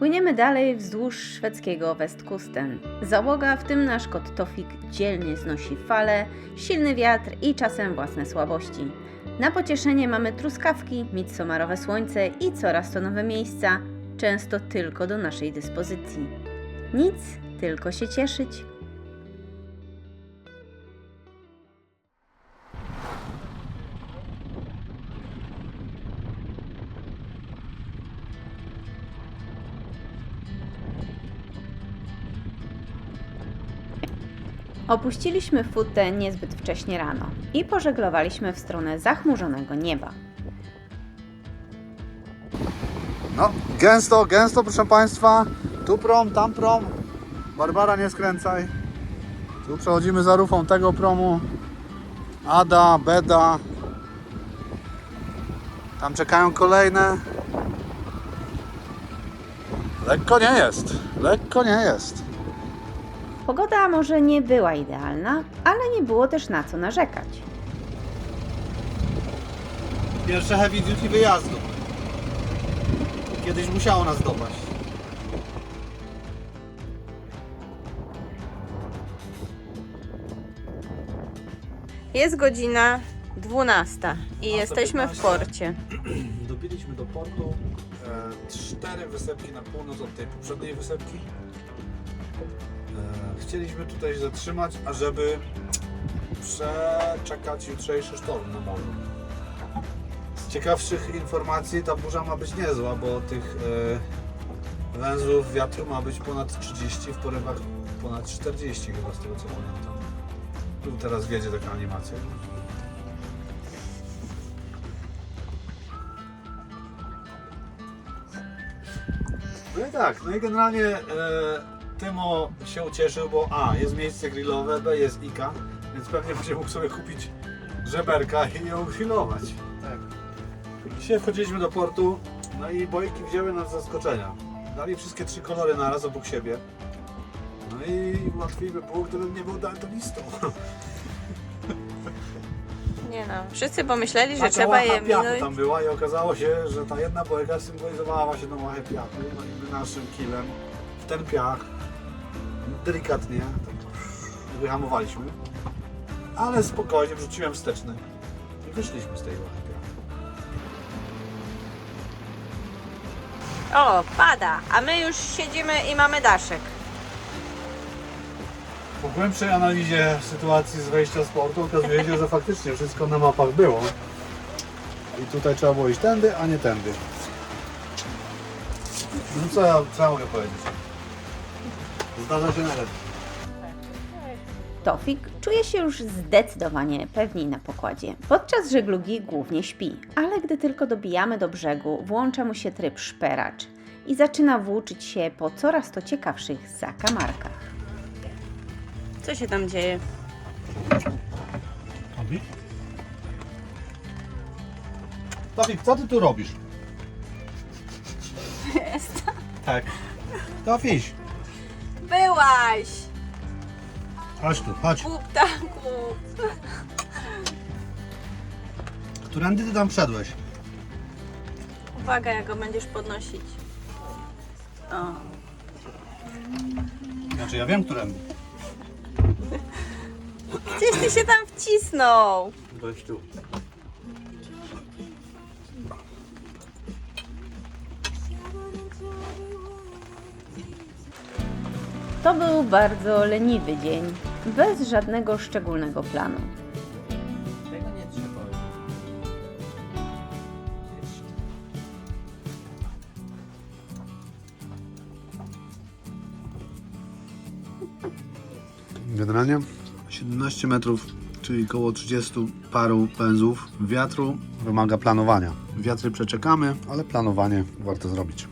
Płyniemy dalej wzdłuż szwedzkiego Westkusten. Załoga, w tym nasz kot Tofik, dzielnie znosi fale, silny wiatr i czasem własne słabości. Na pocieszenie mamy truskawki, midsomarowe słońce i coraz to nowe miejsca, często tylko do naszej dyspozycji. Nic, tylko się cieszyć. Opuściliśmy Futę niezbyt wcześnie rano i pożeglowaliśmy w stronę zachmurzonego nieba. No, gęsto, proszę Państwa. Tu prom, tam prom. Barbara, nie skręcaj. Tu przechodzimy za rufą tego promu. Ada, Beda. Tam czekają kolejne. Lekko nie jest. Pogoda może nie była idealna, ale nie było też na co narzekać. Pierwsze heavy duty wyjazdu. Kiedyś musiało nas dopaść. Jest godzina 12 i jesteśmy w porcie. Dobiliśmy do portu 4 wysepki na północ od tej poprzedniej wysepki. Chcieliśmy tutaj się zatrzymać, ażeby przeczekać jutrzejszy sztorm na morzu. Z ciekawszych informacji ta burza ma być niezła, bo tych węzłów wiatru ma być ponad 30, w porywach ponad 40 chyba, z tego co pamiętam. Tu teraz wiedzie taka animacja. No i tak, no i generalnie Tymo się ucieszył, bo A, jest miejsce grillowe, B, jest Ika, więc pewnie będzie mógł sobie kupić żeberka i ją grillować. Tak. Dzisiaj wchodziliśmy do portu, no i bojki wzięły nas z zaskoczenia. Dali wszystkie 3 kolory naraz obok siebie. No i łatwiej by było, gdybym nie był daltonistą. Nie no, wszyscy pomyśleli, że Taka trzeba łacha je piachu minąć. tam była i okazało się, że ta jedna bojka symbolizowała właśnie tą łachę piachu. No i my naszym killem w ten piach delikatnie tak wyhamowaliśmy, ale spokojnie wrzuciłem wsteczny i wyszliśmy z tej łachy piachu. O, pada, a my już siedzimy i mamy daszek. Po głębszej analizie sytuacji z wejścia z portu okazuje się, że faktycznie wszystko na mapach było i tutaj trzeba było iść tędy, a nie tędy. No co ja mogę powiedzieć? Zdarza się nawet. Tofik czuje się już zdecydowanie pewniej na pokładzie. Podczas żeglugi głównie śpi, ale gdy tylko dobijamy do brzegu, włącza mu się tryb szperacz i zaczyna włóczyć się po coraz to ciekawszych zakamarkach. Co się tam dzieje? Tofik? Tofik, co ty tu robisz? Jest. Tak. Tofik, Byłaś! chodź tu, chodź. Puptaku! Którędy ty tam wszedłeś? Uwaga, jak go będziesz podnosić. O. Znaczy ja wiem, którędy. Gdzieś ty się tam wcisnął! Weź tu. To był bardzo leniwy dzień, bez żadnego szczególnego planu. Tego nie trzeba. Generalnie 17 metrów, czyli około 30 paru pędzów wiatru wymaga planowania. Wiatry przeczekamy, ale planowanie warto zrobić.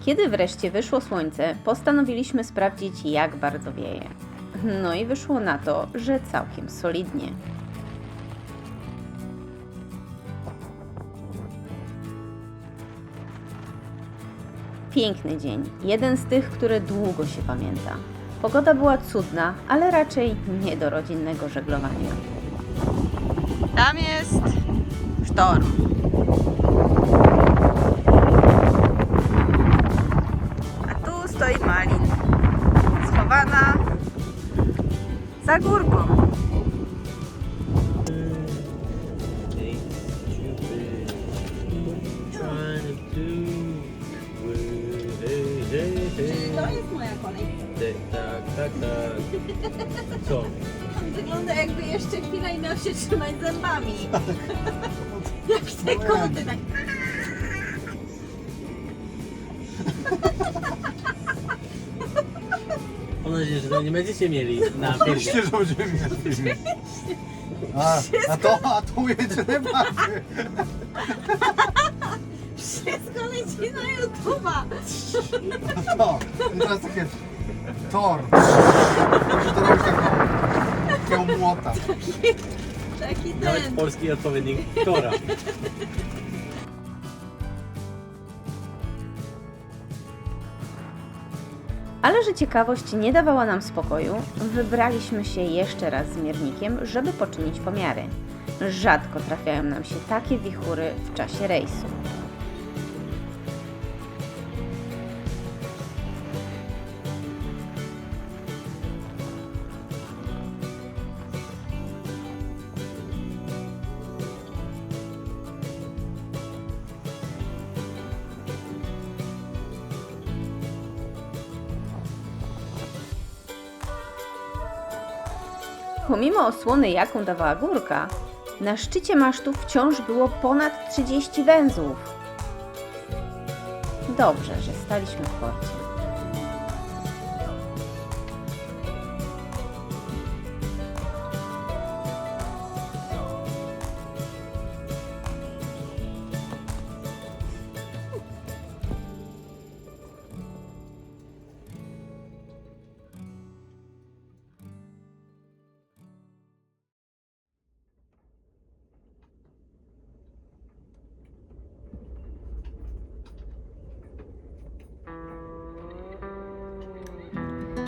Kiedy wreszcie wyszło słońce, postanowiliśmy sprawdzić, jak bardzo wieje. No i wyszło na to, że całkiem solidnie. Piękny dzień, jeden z tych, które długo się pamięta. Pogoda była cudna, ale raczej nie do rodzinnego żeglowania. Tam jest sztorm. Za górką. To jest moja kolej. Tak. Co? Wygląda jakby jeszcze chwilę i miał się trzymać zębami. Jak te koty, tak. Mam nadzieję, że to nie będziecie mieli na filmie. Oczywiście, że będziemy mieć na filmie. A to ujęcie najbardziej. Wszystko leci na YouTube'a. No, i teraz takie tor. Musisz to robić takiego młota. Taki Nawet ten. polski odpowiednik Tora. Ale że ciekawość nie dawała nam spokoju, wybraliśmy się jeszcze raz z miernikiem, żeby poczynić pomiary. Rzadko trafiają nam się takie wichury w czasie rejsu. Pomimo osłony, jaką dawała górka, na szczycie masztu wciąż było ponad 30 węzłów. Dobrze, że staliśmy w porcie.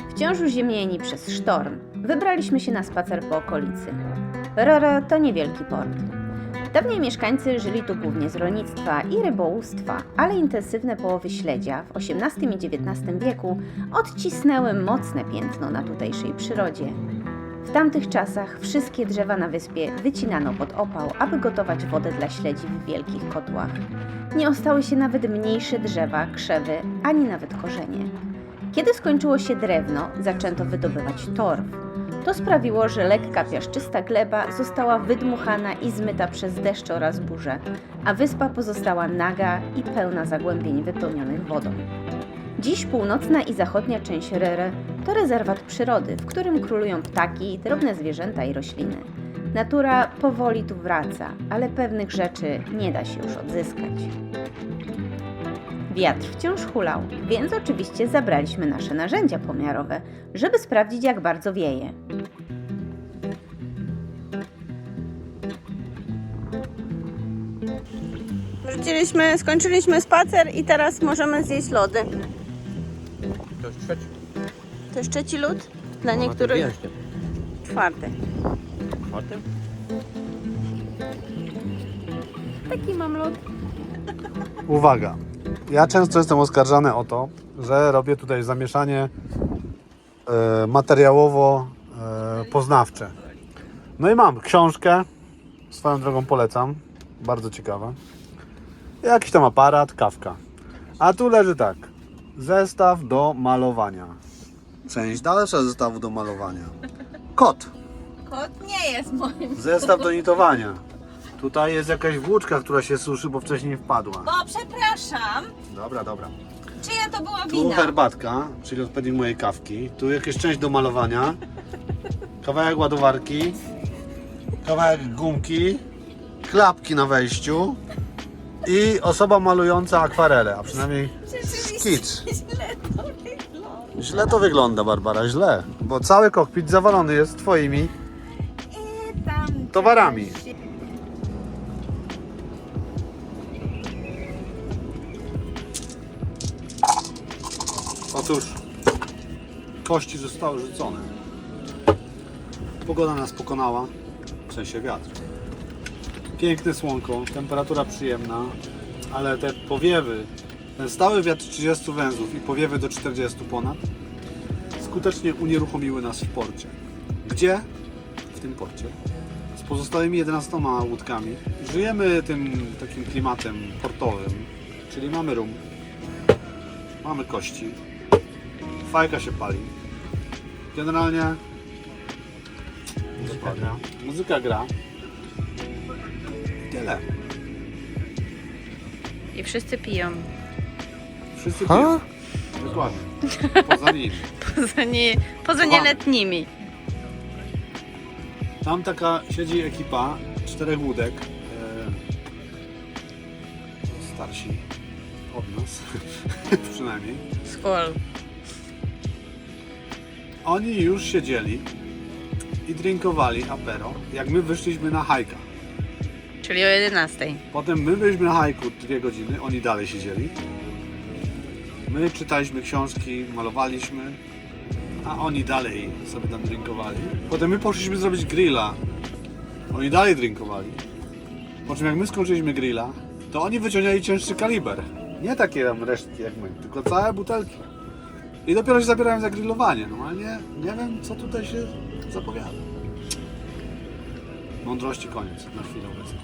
Wciąż uziemieni przez sztorm, wybraliśmy się na spacer po okolicy. Rere to niewielki port. Dawniej mieszkańcy żyli tu głównie z rolnictwa i rybołówstwa, ale intensywne połowy śledzia w XVIII i XIX wieku odcisnęły mocne piętno na tutejszej przyrodzie. W tamtych czasach wszystkie drzewa na wyspie wycinano pod opał, aby gotować wodę dla śledzi w wielkich kotłach. Nie ostały się nawet mniejsze drzewa, krzewy, ani nawet korzenie. Kiedy skończyło się drewno, zaczęto wydobywać torf. To sprawiło, że lekka piaszczysta gleba została wydmuchana i zmyta przez deszcze oraz burze, a wyspa pozostała naga i pełna zagłębień wypełnionych wodą. Dziś północna i zachodnia część Rere to rezerwat przyrody, w którym królują ptaki, drobne zwierzęta i rośliny. Natura powoli tu wraca, ale pewnych rzeczy nie da się już odzyskać. Wiatr wciąż hulał, więc oczywiście zabraliśmy nasze narzędzia pomiarowe, żeby sprawdzić, jak bardzo wieje. Skończyliśmy spacer i teraz możemy zjeść lody. To jest trzeci. To jest trzeci lód? Dla niektórych czwarty. Czwarty? Taki mam lód. Uwaga, ja często jestem oskarżany o to, że robię tutaj zamieszanie materiałowo-poznawcze. No i mam książkę, swoją drogą polecam, bardzo ciekawa. Jakiś tam aparat, kawka. A tu leży tak, zestaw do malowania. Część dalsza zestawu do malowania. Kot. Kot nie jest moim. Zestaw do nitowania. Tutaj jest jakaś włóczka, która się suszy, bo wcześniej wpadła. O, przepraszam. Dobra. Czyja to była Tu wina? herbatka, czyli odpowiednik mojej kawki. Tu jakaś część do malowania. Kawałek ładowarki. Kawałek gumki. Klapki na wejściu. I osoba malująca akwarele, a przynajmniej skicz. Źle to wygląda, Barbara, źle. Bo cały kokpit zawalony jest twoimi I tam towarami. Otóż kości zostały rzucone. Pogoda nas pokonała, w sensie wiatr. Piękne słonko, temperatura przyjemna, ale te powiewy, ten stały wiatr 30 węzłów i powiewy do 40 ponad skutecznie unieruchomiły nas w porcie. Gdzie? W tym porcie. Z pozostałymi 11 łódkami. Żyjemy tym takim klimatem portowym, czyli mamy rum, mamy kości, fajka się pali. Generalnie muzyka gra. I tyle. I wszyscy piją. Wszyscy piją. Dokładnie. Poza nimi. Poza nieletnimi. Tam taka siedzi ekipa 4 łódek. Starsi od nas. Przynajmniej. Skål. Oni już siedzieli i drinkowali apero, jak my wyszliśmy na hajka. Czyli o 11. Potem my byliśmy na hajku 2 godziny, oni dalej siedzieli. My czytaliśmy książki, malowaliśmy, a oni dalej sobie tam drinkowali. Potem my poszliśmy zrobić grilla, oni dalej drinkowali. Po czym jak my skończyliśmy grilla, to oni wyciągnęli cięższy kaliber. Nie takie tam resztki jak my, tylko całe butelki. I dopiero się zabierają za grillowanie. Normalnie nie wiem, co tutaj się zapowiada. Mądrości koniec na chwilę obecną.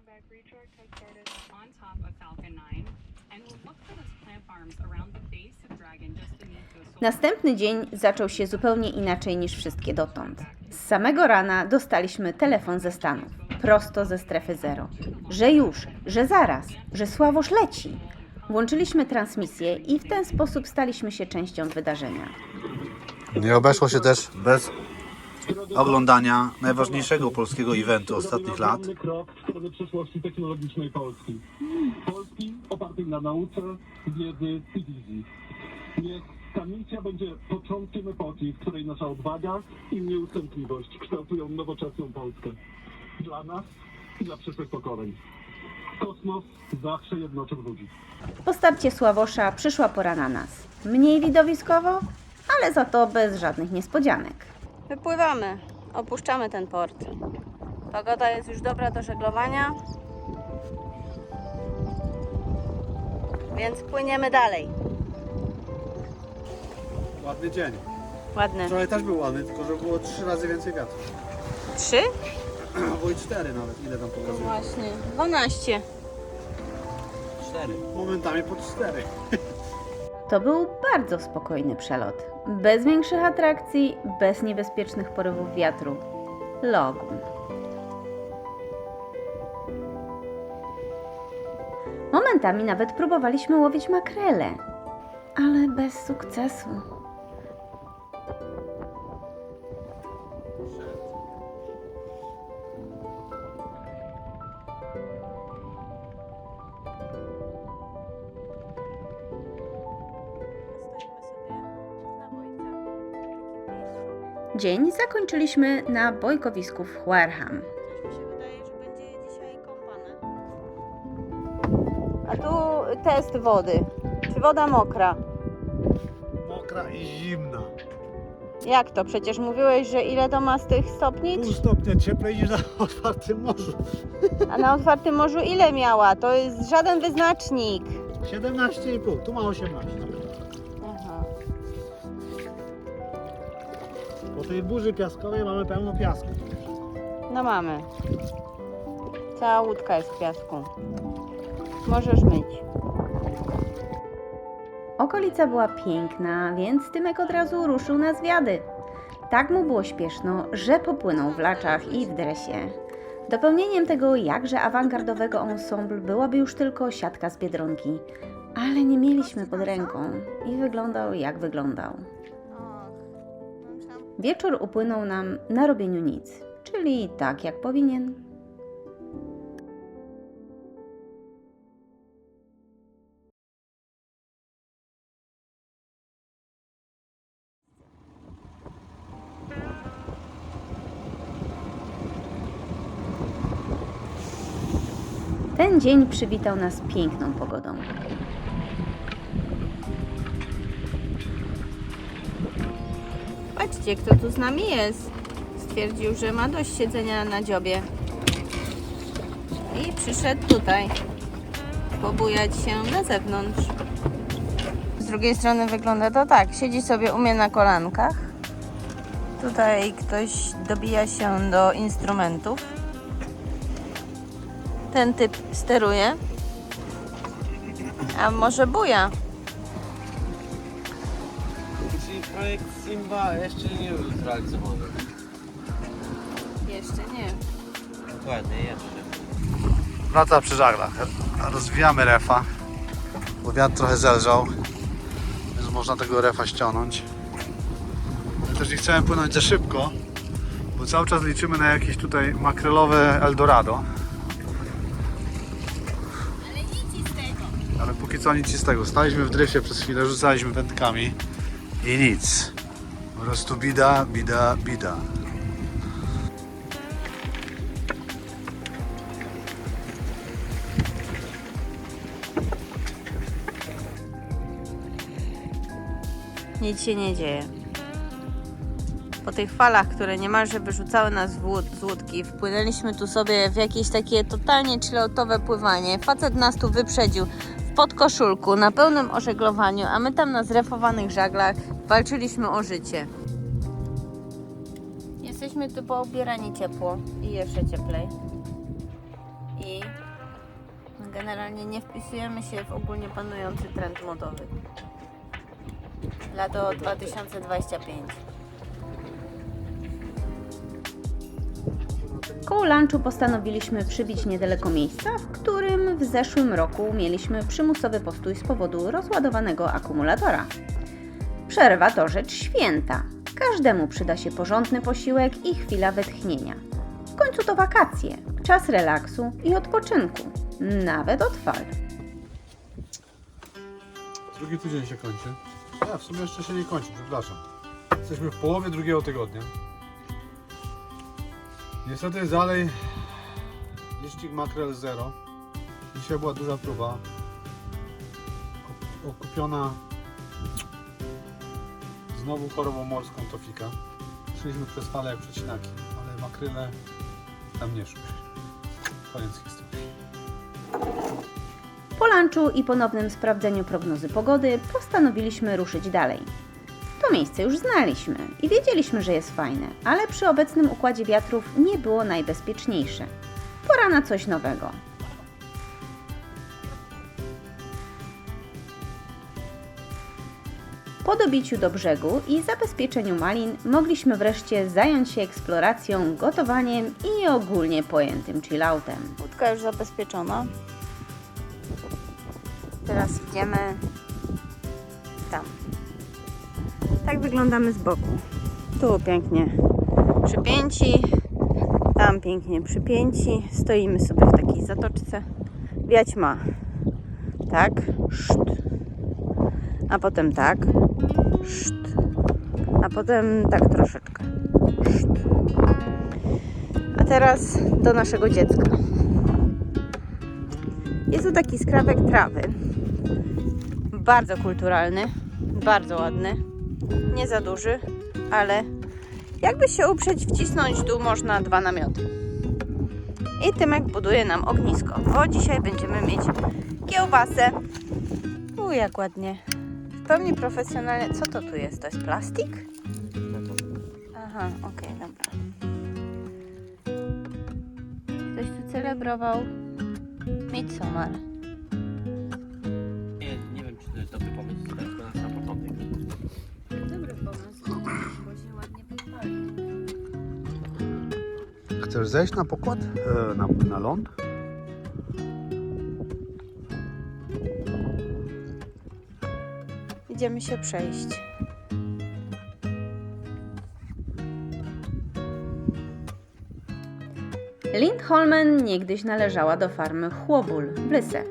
Back recharge has started on top of Falcon 9 and we'll look for those clamp arms around the base of Dragon just beneath those soldiers. Następny dzień zaczął się zupełnie inaczej niż wszystkie dotąd. Z samego rana dostaliśmy telefon ze Stanów, prosto ze strefy zero. Że już, że zaraz, że Sławosz leci. Włączyliśmy transmisję i w ten sposób staliśmy się częścią wydarzenia. Nie obeszło się też bez oglądania najważniejszego polskiego eventu ostatnich lat. Krok w stronę przyszłości technologicznej Polski. Polski opartej na nauce, wiedzy i wizji. Niech ta misja będzie początkiem epoki, w której nasza odwaga i nieustępliwość kształtują nowoczesną Polskę. Dla nas i dla przyszłych pokoleń. Kosmos zawsze jednoczył ludzi. Po starcie Sławosza przyszła pora na nas. Mniej widowiskowo, ale za to bez żadnych niespodzianek. Wypływamy, opuszczamy ten port. Pogoda jest już dobra do żeglowania, więc płyniemy dalej. Ładny dzień. Ładny. Wczoraj też był ładny, tylko że było 3 razy więcej wiatru. 3? Albo i 4 nawet, ile tam pokazuje. Właśnie, 12. 4. Momentami po 4. To był bardzo spokojny przelot. Bez większych atrakcji, bez niebezpiecznych porywów wiatru. Logun. Momentami nawet próbowaliśmy łowić makrele, ale bez sukcesu. Dzień zakończyliśmy na bojkowisku w Huerham. Mi się wydaje, że będzie dzisiaj kąpane. A tu test wody. Czy woda mokra? Mokra i zimna. Jak to? Przecież mówiłeś, że ile to ma z tych stopni? Pół stopnia cieplej niż na otwartym morzu. A na otwartym morzu ile miała? To jest żaden wyznacznik. 17,5, tu ma 18. Aha. Po tej burzy piaskowej mamy pełno piasku. No mamy. Cała łódka jest w piasku. Możesz myć. Okolica była piękna, więc Tymek od razu ruszył na zwiady. Tak mu było śpieszno, że popłynął w laczach i w dresie. Dopełnieniem tego jakże awangardowego ensemble byłaby już tylko siatka z Biedronki. Ale nie mieliśmy pod ręką i wyglądał jak wyglądał. Wieczór upłynął nam na robieniu nic, czyli tak jak powinien. Ten dzień przywitał nas piękną pogodą. Patrzcie, kto tu z nami jest. Stwierdził, że ma dość siedzenia na dziobie. I przyszedł tutaj pobujać się na zewnątrz. drugiej strony wygląda to tak. Siedzi sobie u mnie na kolankach. Tutaj ktoś dobija się do instrumentów. Ten typ steruje. A może buja? Czyli projekt Simba jeszcze nie był zrealizowany. Jeszcze nie. Dokładnie, jeszcze. Praca przy żaglach. Rozwijamy refa, bo wiatr trochę zelżał, więc można tego refa ściągnąć. Ja też nie chciałem płynąć za szybko, bo cały czas liczymy na jakieś tutaj makrelowe Eldorado. Ale póki co nic z tego. Staliśmy w dryfie przez chwilę, rzucaliśmy wędkami i nic. Po prostu bida, bida, bida. Nic się nie dzieje. Po tych falach, które niemalże wyrzucały nas z łódki, wpłynęliśmy tu sobie w jakieś takie totalnie chilloutowe pływanie. Facet nas tu wyprzedził w podkoszulku, na pełnym ożeglowaniu, a my tam na zrefowanych żaglach walczyliśmy o życie. Jesteśmy tu poubierani ciepło i jeszcze cieplej. I generalnie nie wpisujemy się w ogólnie panujący trend modowy. Lato 2025. Koło lunchu postanowiliśmy przybić niedaleko miejsca, w którym w zeszłym roku mieliśmy przymusowy postój z powodu rozładowanego akumulatora. Przerwa to rzecz święta. Każdemu przyda się porządny posiłek i chwila wytchnienia. W końcu to wakacje, czas relaksu i odpoczynku, nawet od fal. Drugi tydzień się kończy. W sumie jeszcze się nie kończy, przepraszam. Jesteśmy w połowie drugiego tygodnia. Niestety jest dalej licznik makrel 0. Dzisiaj była duża próba. Okupiona znowu chorobą morską tofika. Szliśmy przez fale jak przecinaki, ale makryle tam nie szły. Koniec historii. Po lunchu i ponownym sprawdzeniu prognozy pogody postanowiliśmy ruszyć dalej. To miejsce już znaliśmy i wiedzieliśmy, że jest fajne, ale przy obecnym układzie wiatrów nie było najbezpieczniejsze. Pora na coś nowego. Po dobiciu do brzegu i zabezpieczeniu malin mogliśmy wreszcie zająć się eksploracją, gotowaniem i ogólnie pojętym chilloutem. Łódka już zabezpieczona. Teraz idziemy tam. Tak wyglądamy z boku. Tu pięknie przypięci, tam pięknie przypięci. Stoimy sobie w takiej zatoczce. Wiać ma tak, szt. A potem tak, szt. A potem tak troszeczkę, szt. A teraz do naszego dziecka. Jest tu taki skrawek trawy. Bardzo kulturalny, bardzo ładny. Nie za duży, ale jakby się uprzeć, wcisnąć tu można 2 namioty. I Tymek buduje nam ognisko, bo dzisiaj będziemy mieć kiełbasę. Jak ładnie. W pełni profesjonalnie. Co to tu jest? To jest plastik? Aha, okej, dobra. Ktoś tu celebrował Midsommar. Nie wiem, czy to jest dobry pomysł. To na sam początek. Dobry pomysł, bo się ładnie podpali. Chcesz zejść na pokład? Na ląd? Idziemy się przejść. Lindholmen niegdyś należała do farmy Chłobul w Lyse.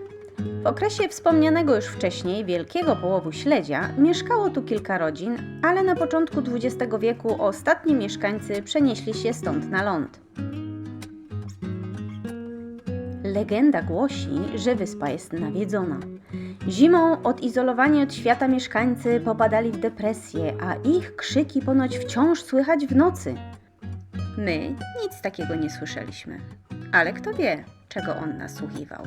W okresie wspomnianego już wcześniej wielkiego połowu śledzia mieszkało tu kilka rodzin, ale na początku XX wieku ostatni mieszkańcy przenieśli się stąd na ląd. Legenda głosi, że wyspa jest nawiedzona. Zimą odizolowani od świata mieszkańcy popadali w depresję, a ich krzyki ponoć wciąż słychać w nocy. My nic takiego nie słyszeliśmy, ale kto wie, czego on nasłuchiwał.